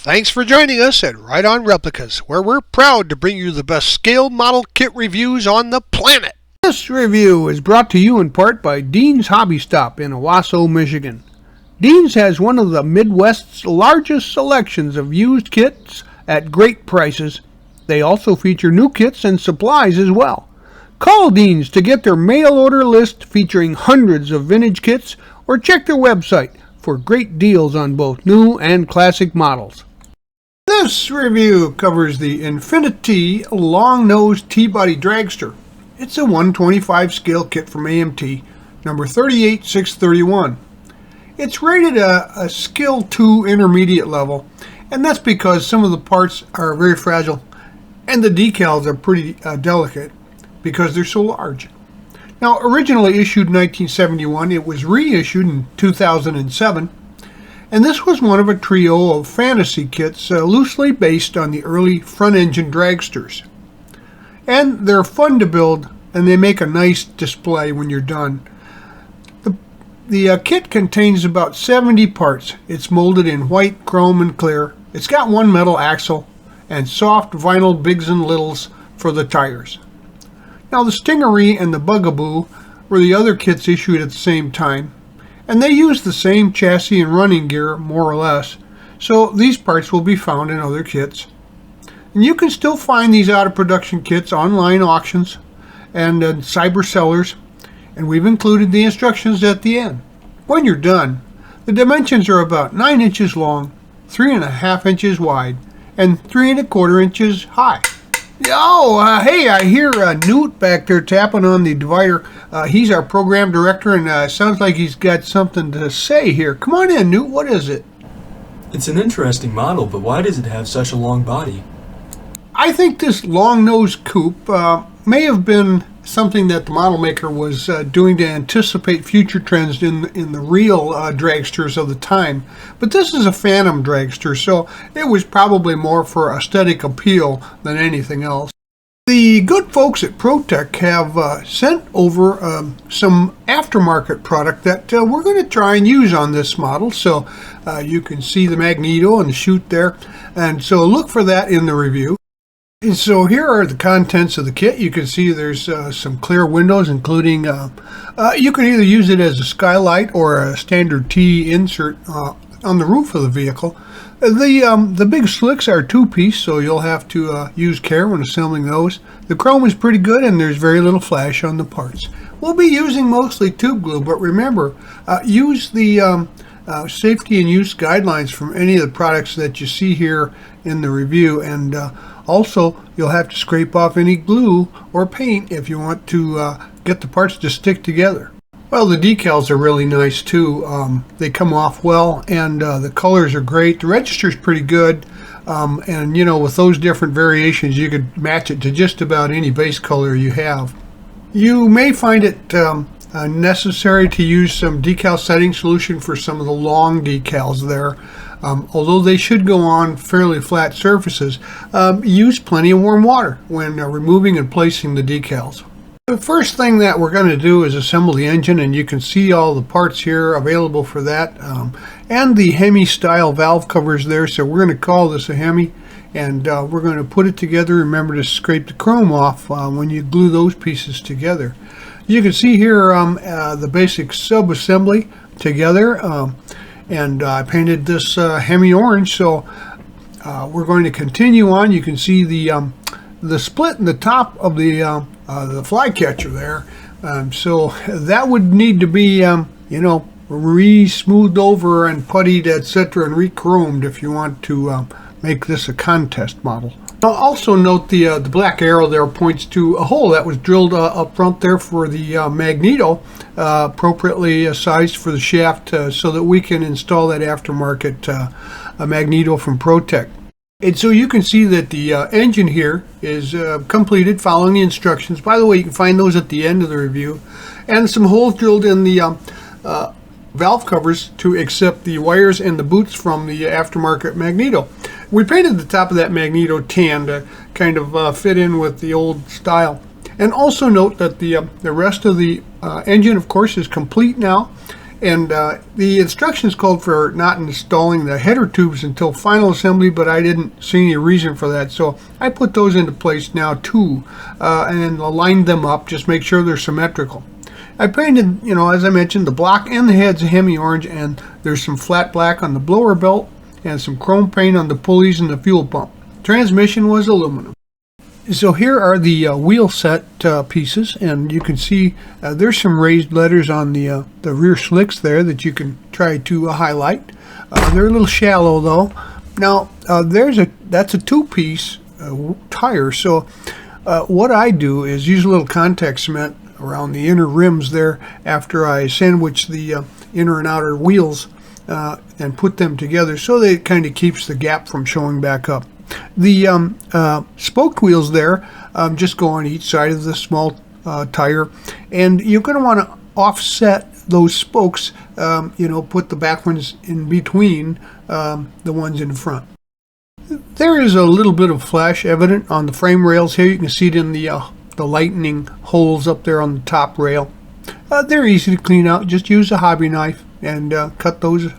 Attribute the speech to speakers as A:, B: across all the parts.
A: Thanks for joining us at Right On Replicas, where we're proud to bring you the best scale model kit reviews on the planet.
B: This review is brought to you in part by Dean's Hobby Stop in Owasso, Michigan. Dean's has one of the Midwest's largest selections of used kits at great prices. They also feature new kits and supplies as well. Call Dean's to get their mail order list featuring hundreds of vintage kits, or check their website for great deals on both new and classic models. This review covers the Infini-T Longnose T-Body Dragster. It's a 125 scale kit from AMT, number 38631. It's rated a skill 2 intermediate level, and that's because some of the parts are very fragile and the decals are pretty delicate because they're so large. Now, originally issued in 1971, it was reissued in 2007, and this was one of a trio of fantasy kits loosely based on the early front-engine dragsters. And they're fun to build, and they make a nice display when you're done. The kit contains about 70 parts. It's molded in white, chrome, and clear. It's got one metal axle and soft vinyl bigs and littles for the tires. Now, the Stingery and the Bugaboo were the other kits issued at the same time, and they use the same chassis and running gear, more or less, so these parts will be found in other kits. And you can still find these out-of-production kits online auctions and cyber sellers, and we've included the instructions at the end. When you're done, the dimensions are about 9 inches long, 3.5 inches wide, and 3.25 inches high. Oh, hey, I hear Newt back there tapping on the divider. He's our program director, and sounds like he's got something to say here. Come on in, Newt. What is it?
C: It's an interesting model, but why does it have such a long body?
B: I think this long nose coupe may have been something that the model maker was doing to anticipate future trends in the real dragsters of the time. But this is a phantom dragster, so it was probably more for aesthetic appeal than anything else. The good folks at ProTech have sent over some aftermarket product that we're going to try and use on this model. So you can see the magneto and the chute there, and so look for that in the review. And so here are the contents of the kit. You can see there's some clear windows, including you can either use it as a skylight or a standard T insert on the roof of the vehicle. The big slicks are two-piece, so you'll have to use care when assembling those. The chrome is pretty good, and there's very little flash on the parts. We'll be using mostly tube glue, but remember, use the safety and use guidelines from any of the products that you see here in the review, and also you'll have to scrape off any glue or paint if you want to get the parts to stick together. Well, the decals are really nice too. They come off well, and the colors are great. The register's pretty good, and you know, with those different variations you could match it to just about any base color you have. You may find it necessary to use some decal setting solution for some of the long decals there. Although they should go on fairly flat surfaces, use plenty of warm water when removing and placing the decals. The first thing that we're going to do is assemble the engine, and you can see all the parts here available for that, and the Hemi style valve covers there, so we're going to call this a Hemi, and we're going to put it together. Remember to scrape the chrome off when you glue those pieces together. You can see here the basic sub-assembly together, and I painted this Hemi orange, so we're going to continue on. You can see the split in the top of the flycatcher there, so that would need to be you know, re-smoothed over and puttied, etc., and re-chromed if you want to make this a contest model. Also note the black arrow there points to a hole that was drilled up front there for the magneto, appropriately sized for the shaft, so that we can install that aftermarket magneto from ProTech. And so you can see that the engine here is completed following the instructions. By the way, you can find those at the end of the review. And some holes drilled in the valve covers to accept the wires and the boots from the aftermarket magneto. We painted the top of that magneto tan to kind of fit in with the old style. And also note that the rest of the engine, of course, is complete now. And the instructions called for not installing the header tubes until final assembly, but I didn't see any reason for that, so I put those into place now too, and aligned them up, just make sure they're symmetrical. I painted, as I mentioned, the block and the heads hemi orange, and there's some flat black on the blower belt and some chrome paint on the pulleys and the fuel pump. Transmission was aluminum. So here are the wheel set pieces, and you can see there's some raised letters on the rear slicks there that you can try to highlight. They're a little shallow though. Now that's a two-piece tire, so what I do is use a little contact cement around the inner rims there after I sandwich the inner and outer wheels and put them together, so that it kind of keeps the gap from showing back up. The spoked wheels there just go on each side of the small tire, and you're going to want to offset those spokes, put the back ones in between the ones in front. There is a little bit of flash evident on the frame rails here. You can see it in the lightning holes up there on the top rail. They're easy to clean out. Just use a hobby knife and cut those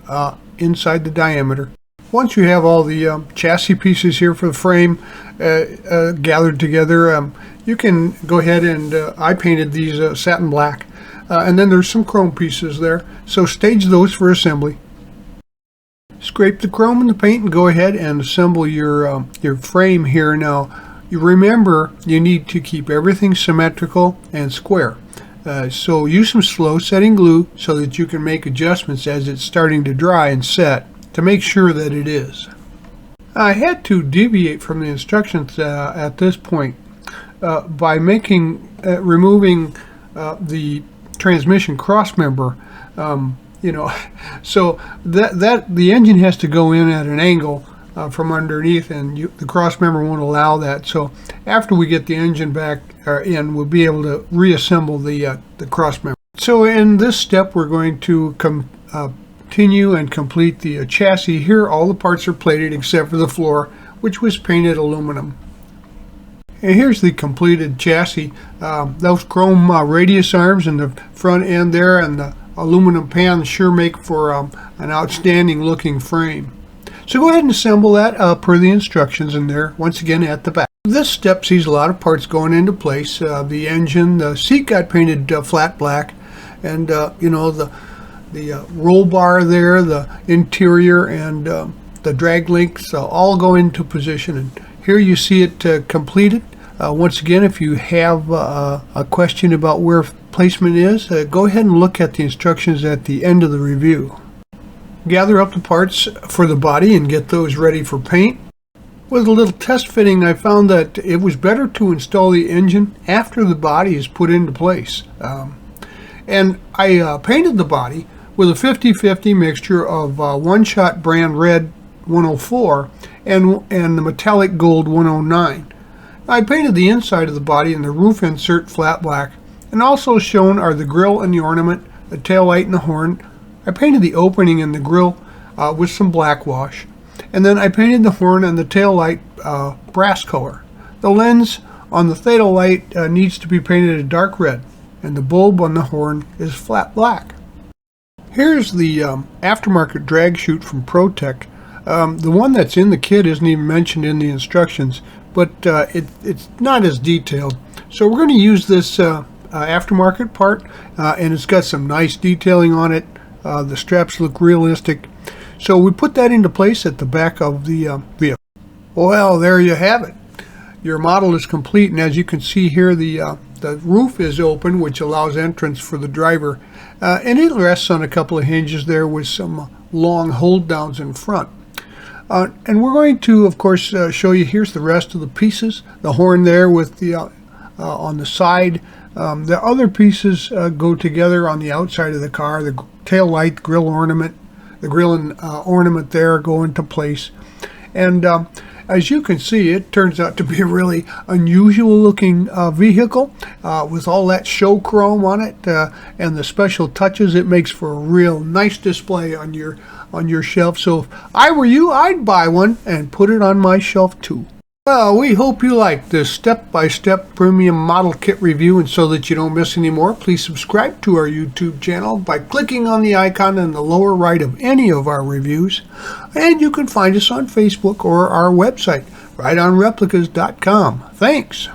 B: inside the diameter. Once you have all the chassis pieces here for the frame gathered together, you can go ahead and I painted these satin black, and then there's some chrome pieces there, so stage those for assembly. Scrape the chrome and the paint and go ahead and assemble your frame here. Now you remember you need to keep everything symmetrical and square, so use some slow setting glue so that you can make adjustments as it's starting to dry and set, to make sure that it is. I had to deviate from the instructions at this point by removing the transmission cross member. So that the engine has to go in at an angle from underneath, and the cross member won't allow that. So after we get the engine back in, we'll be able to reassemble the cross member. So in this step, we're going to continue and complete the chassis. Here all the parts are plated except for the floor, which was painted aluminum. And here's the completed chassis. Those chrome radius arms in the front end there and the aluminum pan sure make for an outstanding looking frame. So go ahead and assemble that per the instructions in there, once again at the back. This step sees a lot of parts going into place. The engine, the seat got painted flat black, and the roll bar there, the interior, and the drag links all go into position. And here you see it completed. Once again, if you have a question about where placement is, go ahead and look at the instructions at the end of the review. Gather up the parts for the body and get those ready for paint. With a little test fitting, I found that it was better to install the engine after the body is put into place. And I painted the body with a 50-50 mixture of One-Shot brand red 104 and the metallic gold 109. I painted the inside of the body and the roof insert flat black, and also shown are the grille and the ornament, the tail light and the horn. I painted the opening in the grille with some black wash, and then I painted the horn and the tail light brass color. The lens on the theta light needs to be painted a dark red, and the bulb on the horn is flat black. Here's the aftermarket drag chute from ProTech. The one that's in the kit isn't even mentioned in the instructions, but it's not as detailed. So we're going to use this aftermarket part, and it's got some nice detailing on it. The straps look realistic. So we put that into place at the back of the vehicle. Well, there you have it. Your model is complete, and as you can see here, the roof is open, which allows entrance for the driver, and it rests on a couple of hinges there with some long hold downs in front. And we're going to, of course, show you, here's the rest of the pieces. The horn there with the on the side. The other pieces go together on the outside of the car. The tail light, grill ornament, the grill and ornament there go into place. And as you can see, it turns out to be a really unusual looking vehicle with all that show chrome on it and the special touches. It makes for a real nice display on your shelf. So if I were you, I'd buy one and put it on my shelf too. Well, we hope you like this step-by-step premium model kit review, and so that you don't miss any more, please subscribe to our YouTube channel by clicking on the icon in the lower right of any of our reviews, and you can find us on Facebook or our website, rightonreplicas.com. Thanks!